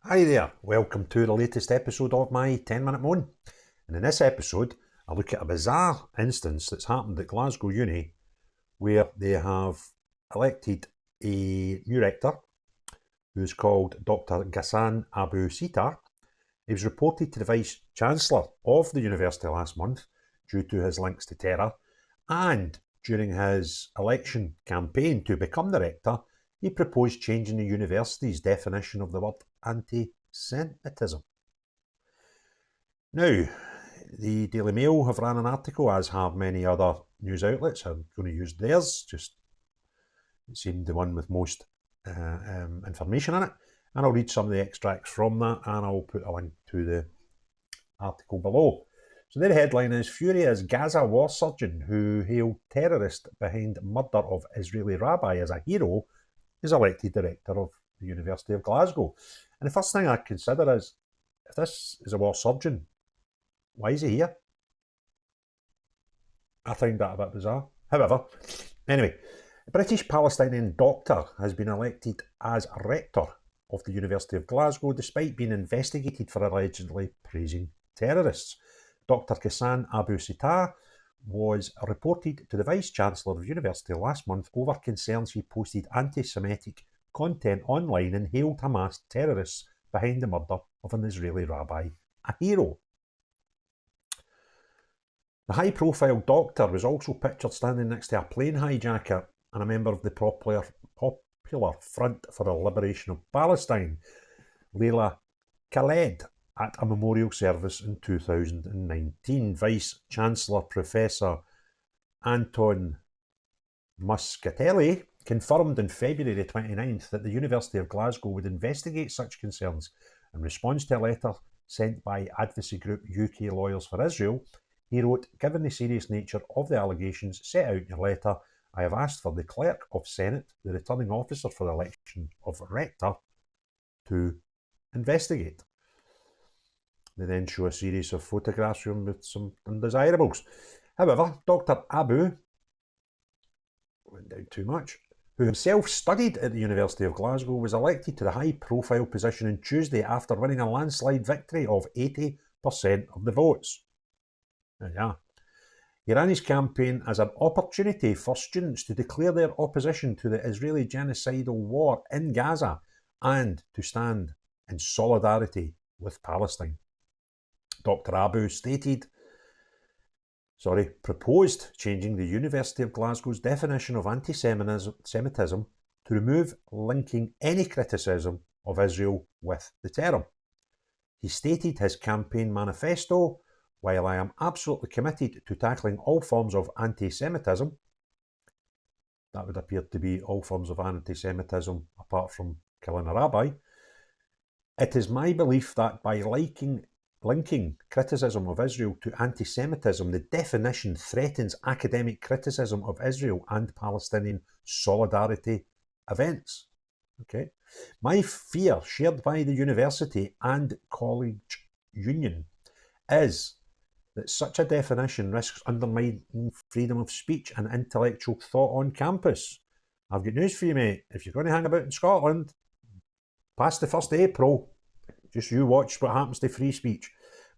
Hi there, welcome to the latest episode of my 10-minute moan. And in this episode, I look at a bizarre instance that's happened at Glasgow Uni where they have elected a new rector who's called Dr. Ghassan Abu-Sittah. He was reported to the Vice-Chancellor of the university last month due to his links to terror, and during his election campaign to become the rector, he proposed changing the university's definition of the word anti-Semitism. Now, the Daily Mail have ran an article, as have many other news outlets. I'm going to use theirs, just it seemed the one with most information in it. And I'll read some of the extracts from that, and I'll put a link to the article below. So their headline is Furious Gaza war surgeon who hailed terrorist behind murder of Israeli rabbi as a hero is elected director of the University of Glasgow. And the first thing I consider is, if this is a war surgeon, why is he here? I find that a bit bizarre. However, anyway, a British Palestinian doctor has been elected as rector of the University of Glasgow despite being investigated for allegedly praising terrorists. Dr. Ghassan Abu-Sittah was reported to the Vice-Chancellor of the University last month over concerns he posted anti-Semitic content online and hailed Hamas terrorists behind the murder of an Israeli rabbi a hero. The high-profile doctor was also pictured standing next to a plane hijacker and a member of the Popular Front for the Liberation of Palestine, Leila Khaled, at a memorial service in 2019. Vice-Chancellor Professor Anton Muscatelli confirmed on February 29th that the University of Glasgow would investigate such concerns. In response to a letter sent by advocacy group UK Lawyers for Israel, he wrote, "Given the serious nature of the allegations set out in your letter, I have asked for the Clerk of Senate, the returning officer for the election of rector, to investigate." They then show a series of photographs of him with some undesirables. However, Dr. Abu went down too much, who himself studied at the University of Glasgow, was elected to the high-profile position on Tuesday after winning a landslide victory of 80% of the votes. Yeah. He ran his campaign as an opportunity for students to declare their opposition to the Israeli genocidal war in Gaza and to stand in solidarity with Palestine. Dr. Abu proposed changing the University of Glasgow's definition of anti-Semitism to remove linking any criticism of Israel with the term. He stated his campaign manifesto, "While I am absolutely committed to tackling all forms of anti-Semitism," that would appear to be all forms of anti-Semitism apart from killing a rabbi, "it is my belief that by linking criticism of Israel to anti-Semitism, the definition threatens academic criticism of Israel and Palestinian solidarity events." Okay. "My fear, shared by the university and college union, is that such a definition risks undermining freedom of speech and intellectual thought on campus. I've got news for you, mate. If you're going to hang about in Scotland, past the 1st of April, just you watch what happens to free speech.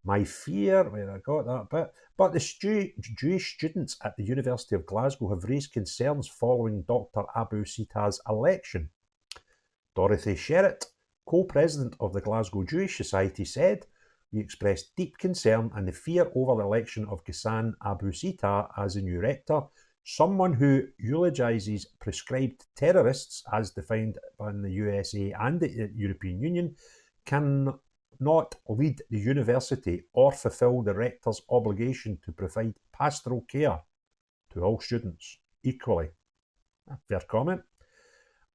My fear," where I got that bit, "but the Jewish students at the University of Glasgow have raised concerns following Dr. Abu-Sittah's election." Dorothy Sherritt, co-president of the Glasgow Jewish Society, said, "We express deep concern and the fear over the election of Ghassan Abu-Sittah as the new rector, someone who eulogises prescribed terrorists as defined by the USA and the European Union, cannot lead the university or fulfil the rector's obligation to provide pastoral care to all students equally." Fair comment.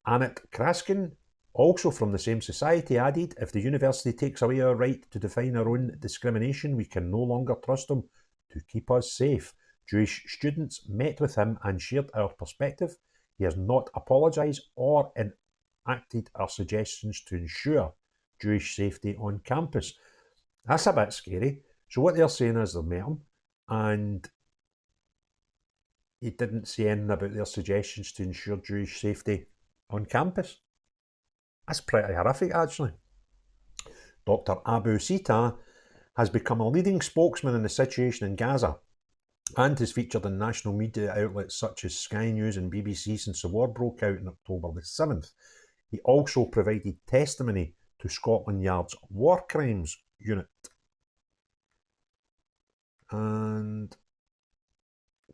Annette Kraskin, also from the same society, added, "If the university takes away our right to define our own discrimination, we can no longer trust them to keep us safe. Jewish students met with him and shared our perspective. He has not apologised or enacted our suggestions to ensure Jewish safety on campus." That's a bit scary. So what they're saying is they met him and he didn't say anything about their suggestions to ensure Jewish safety on campus. That's pretty horrific, actually. Dr. Abu-Sittah has become a leading spokesman in the situation in Gaza and has featured in national media outlets such as Sky News and BBC since the war broke out on October the 7th. He also provided testimony to Scotland Yard's War Crimes Unit. And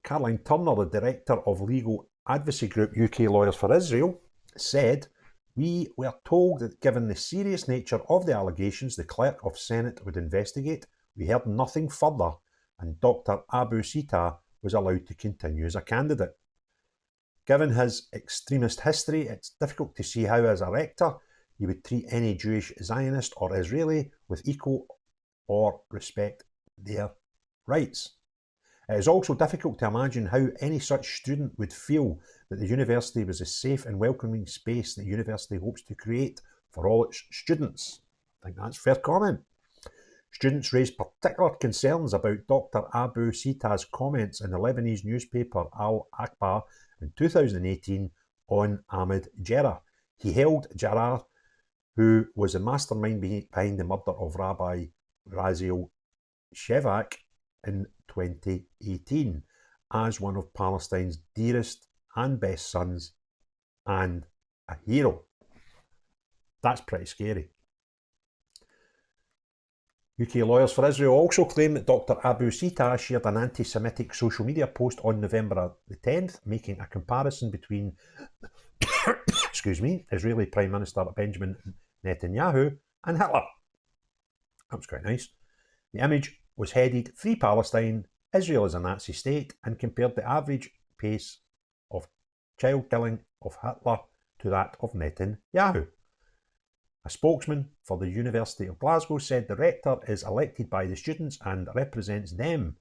Caroline Turner, the director of legal advocacy group UK Lawyers for Israel, said, "We were told that given the serious nature of the allegations, the Clerk of Senate would investigate. We heard nothing further, and Dr. Abu-Sittah was allowed to continue as a candidate. Given his extremist history, it's difficult to see how, as a rector, he would treat any Jewish Zionist or Israeli with equal or respect their rights. It is also difficult to imagine how any such student would feel that the university was a safe and welcoming space the university hopes to create for all its students." I think that's a fair comment. Students raised particular concerns about Dr. Abu-Sittah's comments in the Lebanese newspaper Al Akhbar in 2018 on Ahmed Jarrah. He hailed Jarrah, who was the mastermind behind the murder of Rabbi Raziel Shevak in 2018, as one of Palestine's dearest and best sons and a hero. That's pretty scary. UK Lawyers for Israel also claim that Dr. Abu-Sittah shared an anti-Semitic social media post on November the 10th, making a comparison between Israeli Prime Minister Benjamin Netanyahu and Hitler. That was quite nice. The image was headed "Free Palestine, Israel is a Nazi state," and compared the average pace of child killing of Hitler to that of Netanyahu. A spokesman for the University of Glasgow said the rector is elected by the students and represents them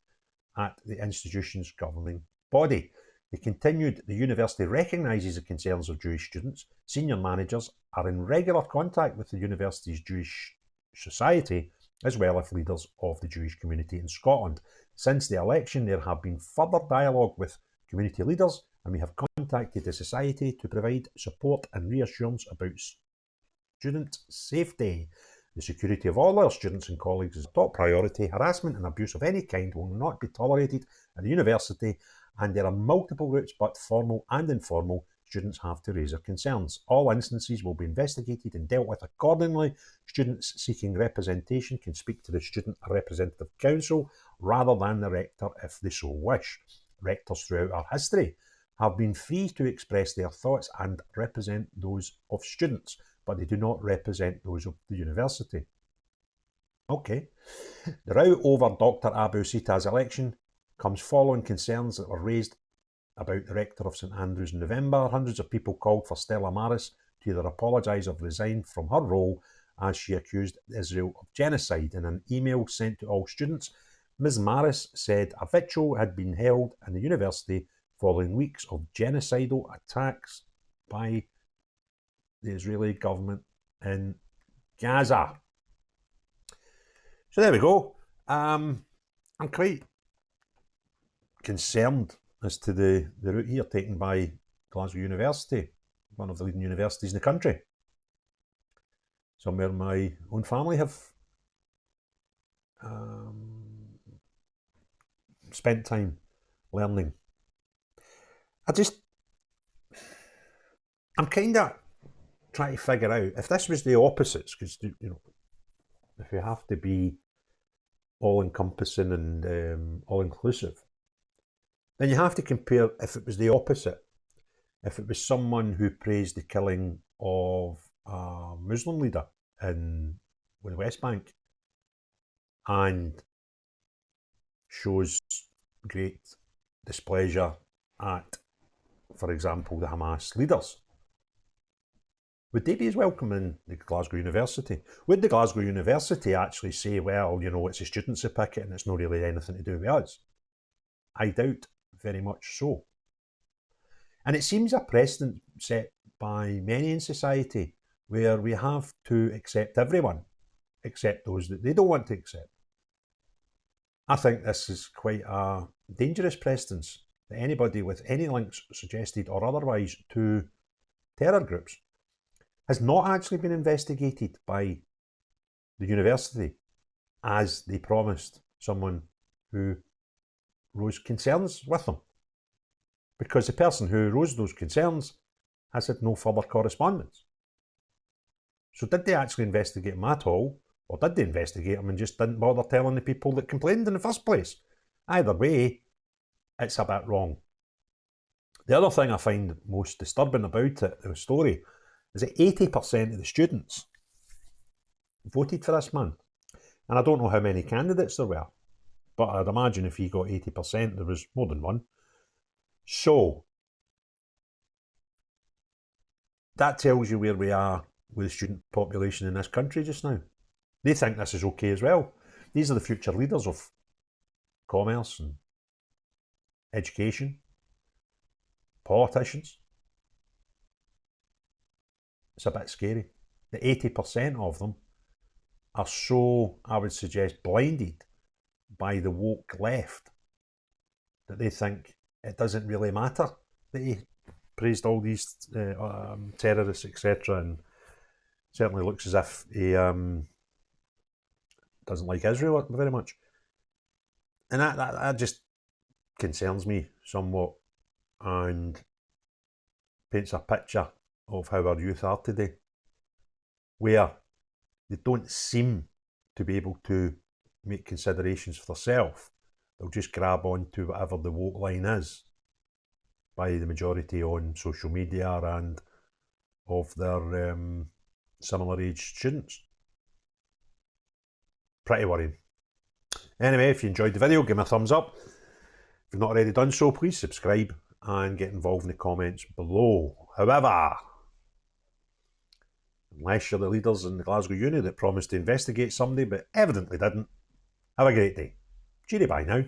at the institution's governing body. They continued, "The university recognises the concerns of Jewish students. Senior managers are in regular contact with the university's Jewish Society, as well as leaders of the Jewish community in Scotland. Since the election, there have been further dialogue with community leaders, and we have contacted the Society to provide support and reassurance about student safety. The security of all our students and colleagues is a top priority. Harassment and abuse of any kind will not be tolerated at the university, and there are multiple routes, both formal and informal. Students have to raise their concerns. All instances will be investigated and dealt with accordingly. Students seeking representation can speak to the Student Representative Council rather than the rector if they so wish. Rectors throughout our history have been free to express their thoughts and represent those of students, but they do not represent those of the university." Okay. The row over Dr. Abu-Sittah's election comes following concerns that were raised about the rector of St Andrews in November. Hundreds of people called for Stella Maris to either apologise or resign from her role as she accused Israel of genocide. In an email sent to all students, Ms Maris said a vigil had been held in the university following weeks of genocidal attacks by the Israeli government in Gaza. So there we go. I'm quite concerned as to the route here taken by Glasgow University, one of the leading universities in the country. Somewhere my own family have spent time learning. I'm kind of trying to figure out if this was the opposites, because if you have to be all-encompassing and all-inclusive, then you have to compare if it was the opposite. If it was someone who praised the killing of a Muslim leader in the West Bank and shows great displeasure at, for example, the Hamas leaders, would they be as welcome in the Glasgow University? Would the Glasgow University actually say, well, it's the students who pick it and it's not really anything to do with us? I doubt very much so. And it seems a precedent set by many in society where we have to accept everyone, except those that they don't want to accept. I think this is quite a dangerous precedence, that anybody with any links, suggested or otherwise, to terror groups has not actually been investigated by the university as they promised someone who raised concerns with them. Because the person who raised those concerns has had no further correspondence. So did they actually investigate him at all? Or did they investigate him and just didn't bother telling the people that complained in the first place? Either way, it's a bit wrong. The other thing I find most disturbing about the story, is that 80% of the students voted for this man. And I don't know how many candidates there were, but I'd imagine if he got 80%, there was more than one. So, that tells you where we are with the student population in this country just now. They think this is okay as well. These are the future leaders of commerce and education, politicians. It's a bit scary. The 80% of them are so, I would suggest, blinded by the woke left that they think it doesn't really matter that he praised all these terrorists, etc. And certainly looks as if he doesn't like Israel very much. And that just concerns me somewhat and paints a picture of how our youth are today, where they don't seem to be able to make considerations for themselves. They'll just grab on to whatever the woke line is by the majority on social media and of their similar aged students. Pretty worrying. Anyway, if you enjoyed the video, give me a thumbs up. If you've not already done so, please subscribe and get involved in the comments below. However, unless you're the leaders in the Glasgow Uni that promised to investigate somebody but evidently didn't, have a great day. Cheery bye now.